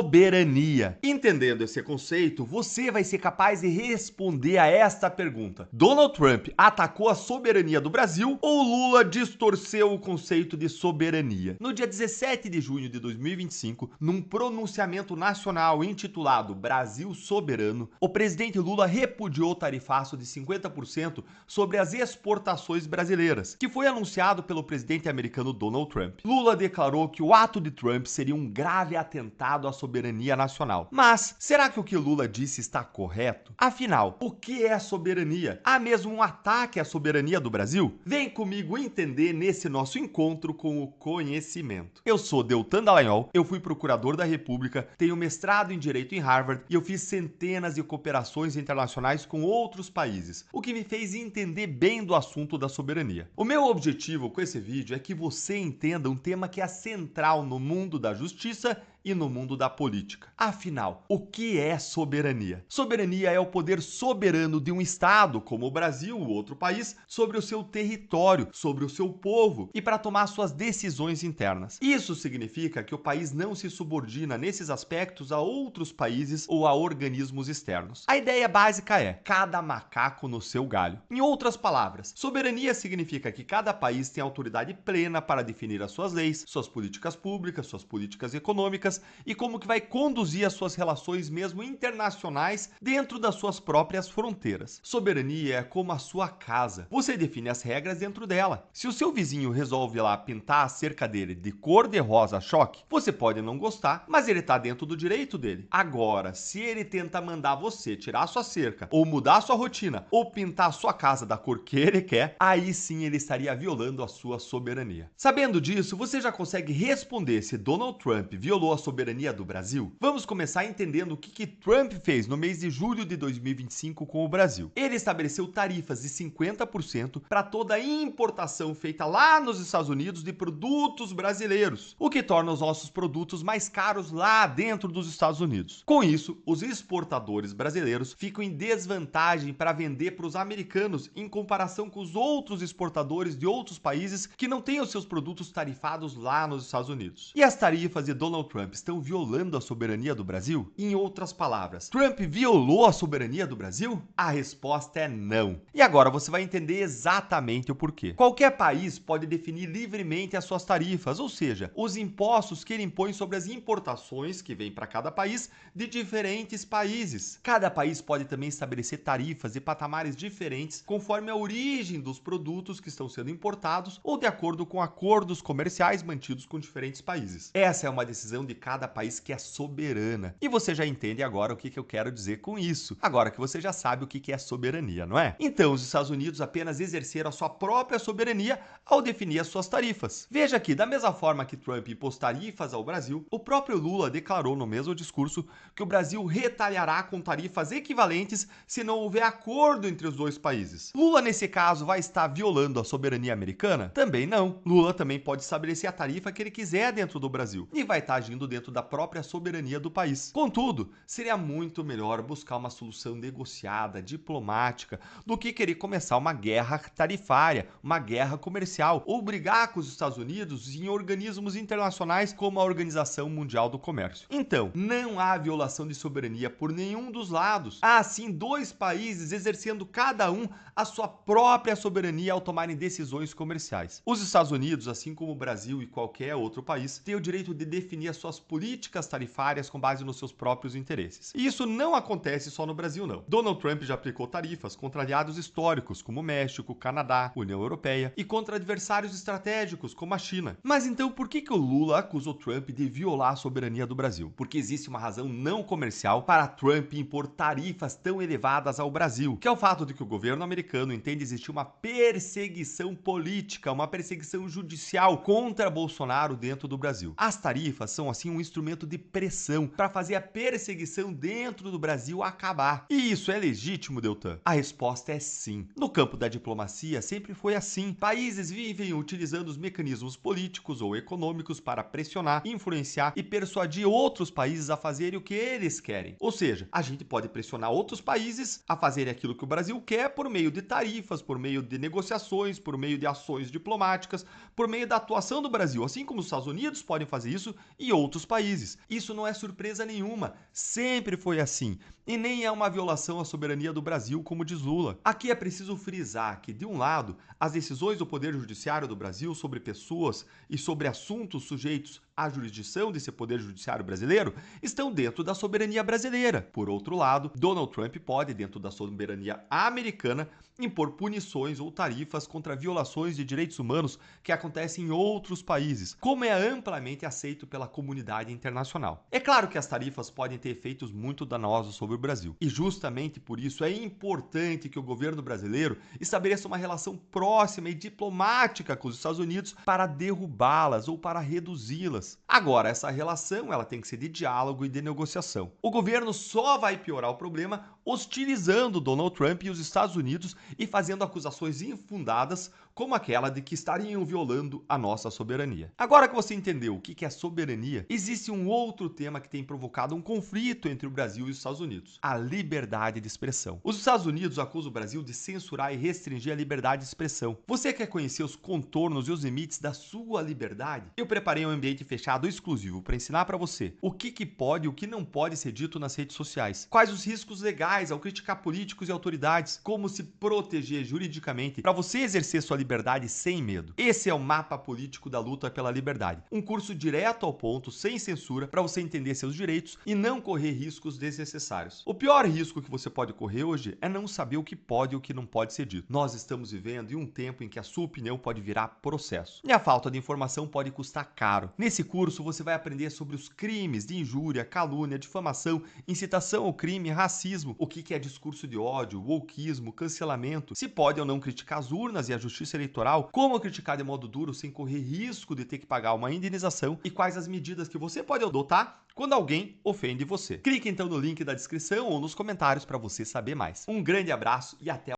soberania. Entendendo esse conceito, você vai ser capaz de responder a esta pergunta: Donald Trump atacou a soberania do Brasil ou Lula distorceu o conceito de soberania? No dia 17 de junho de 2025, num pronunciamento nacional intitulado Brasil Soberano, o presidente Lula repudiou o tarifaço de 50% sobre as exportações brasileiras, que foi anunciado pelo presidente americano Donald Trump. Lula declarou que o ato de Trump seria um grave atentado à soberania nacional. Mas será que o que Lula disse está correto? Afinal, o que é soberania? Há mesmo um ataque à soberania do Brasil? Vem comigo entender nesse nosso encontro com o conhecimento. Eu sou Deltan Dallagnol, eu fui procurador da República, tenho mestrado em Direito em Harvard e eu fiz centenas de cooperações internacionais com outros países, o que me fez entender bem do assunto da soberania. O meu objetivo com esse vídeo é que você entenda um tema que é central no mundo da justiça e no mundo da política. Afinal, o que é soberania? Soberania é o poder soberano de um Estado, como o Brasil ou outro país, sobre o seu território, sobre o seu povo e para tomar suas decisões internas. Isso significa que o país não se subordina nesses aspectos a outros países ou a organismos externos. A ideia básica é cada macaco no seu galho. Em outras palavras, soberania significa que cada país tem autoridade plena para definir as suas leis, suas políticas públicas, suas políticas econômicas e como que vai conduzir as suas relações mesmo internacionais dentro das suas próprias fronteiras. Soberania é como a sua casa. Você define as regras dentro dela. Se o seu vizinho resolve lá pintar a cerca dele de cor de rosa choque, você pode não gostar, mas ele está dentro do direito dele. Agora, se ele tenta mandar você tirar a sua cerca, ou mudar a sua rotina, ou pintar a sua casa da cor que ele quer, aí sim ele estaria violando a sua soberania. Sabendo disso, você já consegue responder se Donald Trump violou a soberania do Brasil? Vamos começar entendendo o que Trump fez no mês de julho de 2025 com o Brasil. Ele estabeleceu tarifas de 50% para toda importação feita lá nos Estados Unidos de produtos brasileiros, o que torna os nossos produtos mais caros lá dentro dos Estados Unidos. Com isso, os exportadores brasileiros ficam em desvantagem para vender para os americanos em comparação com os outros exportadores de outros países que não têm os seus produtos tarifados lá nos Estados Unidos. E as tarifas de Donald Trump estão violando a soberania do Brasil? Em outras palavras, Trump violou a soberania do Brasil? A resposta é não. E agora você vai entender exatamente o porquê. Qualquer país pode definir livremente as suas tarifas, ou seja, os impostos que ele impõe sobre as importações que vêm para cada país de diferentes países. Cada país pode também estabelecer tarifas e patamares diferentes conforme a origem dos produtos que estão sendo importados ou de acordo com acordos comerciais mantidos com diferentes países. Essa é uma decisão de cada país que é soberana. E você já entende agora o que eu quero dizer com isso. Agora que você já sabe o que é soberania, não é? Então, os Estados Unidos apenas exerceram a sua própria soberania ao definir as suas tarifas. Veja que, da mesma forma que Trump impôs tarifas ao Brasil, o próprio Lula declarou no mesmo discurso que o Brasil retaliará com tarifas equivalentes se não houver acordo entre os dois países. Lula, nesse caso, vai estar violando a soberania americana? Também não. Lula também pode estabelecer a tarifa que ele quiser dentro do Brasil e vai estar agindo dentro da própria soberania do país. Contudo, seria muito melhor buscar uma solução negociada, diplomática, do que querer começar uma guerra tarifária, uma guerra comercial, ou brigar com os Estados Unidos em organismos internacionais como a Organização Mundial do Comércio. Então, não há violação de soberania por nenhum dos lados. Há sim dois países exercendo cada um a sua própria soberania ao tomarem decisões comerciais. Os Estados Unidos, assim como o Brasil e qualquer outro país, têm o direito de definir as suas políticas tarifárias com base nos seus próprios interesses. E isso não acontece só no Brasil, não. Donald Trump já aplicou tarifas contra aliados históricos como México, Canadá, União Europeia e contra adversários estratégicos como a China. Mas então por que o Lula acusou Trump de violar a soberania do Brasil? Porque existe uma razão não comercial para Trump impor tarifas tão elevadas ao Brasil, que é o fato de que o governo americano entende existir uma perseguição política, uma perseguição judicial contra Bolsonaro dentro do Brasil. As tarifas são assim um instrumento de pressão para fazer a perseguição dentro do Brasil acabar. E isso é legítimo, Deltan? A resposta é sim. No campo da diplomacia sempre foi assim. Países vivem utilizando os mecanismos políticos ou econômicos para pressionar, influenciar e persuadir outros países a fazerem o que eles querem. Ou seja, a gente pode pressionar outros países a fazerem aquilo que o Brasil quer por meio de tarifas, por meio de negociações, por meio de ações diplomáticas, por meio da atuação do Brasil, assim como os Estados Unidos podem fazer isso e outros diversos países. Isso não é surpresa nenhuma, sempre foi assim. E nem é uma violação à soberania do Brasil, como diz Lula. Aqui é preciso frisar que, de um lado, as decisões do Poder Judiciário do Brasil sobre pessoas e sobre assuntos sujeitos à jurisdição desse Poder Judiciário brasileiro estão dentro da soberania brasileira. Por outro lado, Donald Trump pode, dentro da soberania americana, impor punições ou tarifas contra violações de direitos humanos que acontecem em outros países, como é amplamente aceito pela comunidade internacional. É claro que as tarifas podem ter efeitos muito danosos sobre o Brasil, e justamente por isso é importante que o governo brasileiro estabeleça uma relação próxima e diplomática com os Estados Unidos para derrubá-las ou para reduzi-las. Agora, essa relação ela tem que ser de diálogo e de negociação. O governo só vai piorar o problema hostilizando Donald Trump e os Estados Unidos e fazendo acusações infundadas, como aquela de que estariam violando a nossa soberania. Agora que você entendeu o que é soberania, existe um outro tema que tem provocado um conflito entre o Brasil e os Estados Unidos: a liberdade de expressão. Os Estados Unidos acusam o Brasil de censurar e restringir a liberdade de expressão. Você quer conhecer os contornos e os limites da sua liberdade? Eu preparei um ambiente fechado exclusivo para ensinar para você o que pode e o que não pode ser dito nas redes sociais, quais os riscos legais ao criticar políticos e autoridades, como se proteger juridicamente para você exercer sua liberdade sem medo. Esse é o Mapa Político da Luta pela Liberdade, um curso direto ao ponto, sem censura, para você entender seus direitos e não correr riscos desnecessários. O pior risco que você pode correr hoje é não saber o que pode e o que não pode ser dito. Nós estamos vivendo em um tempo em que a sua opinião pode virar processo, e a falta de informação pode custar caro. Nesse curso você vai aprender sobre os crimes de injúria, calúnia, difamação, incitação ao crime, racismo, o que é discurso de ódio, wokeismo, cancelamento, se pode ou não criticar as urnas e a justiça eleitoral, como criticar de modo duro sem correr risco de ter que pagar uma indenização e quais as medidas que você pode adotar quando alguém ofende você. Clique então no link da descrição ou nos comentários para você saber mais. Um grande abraço e até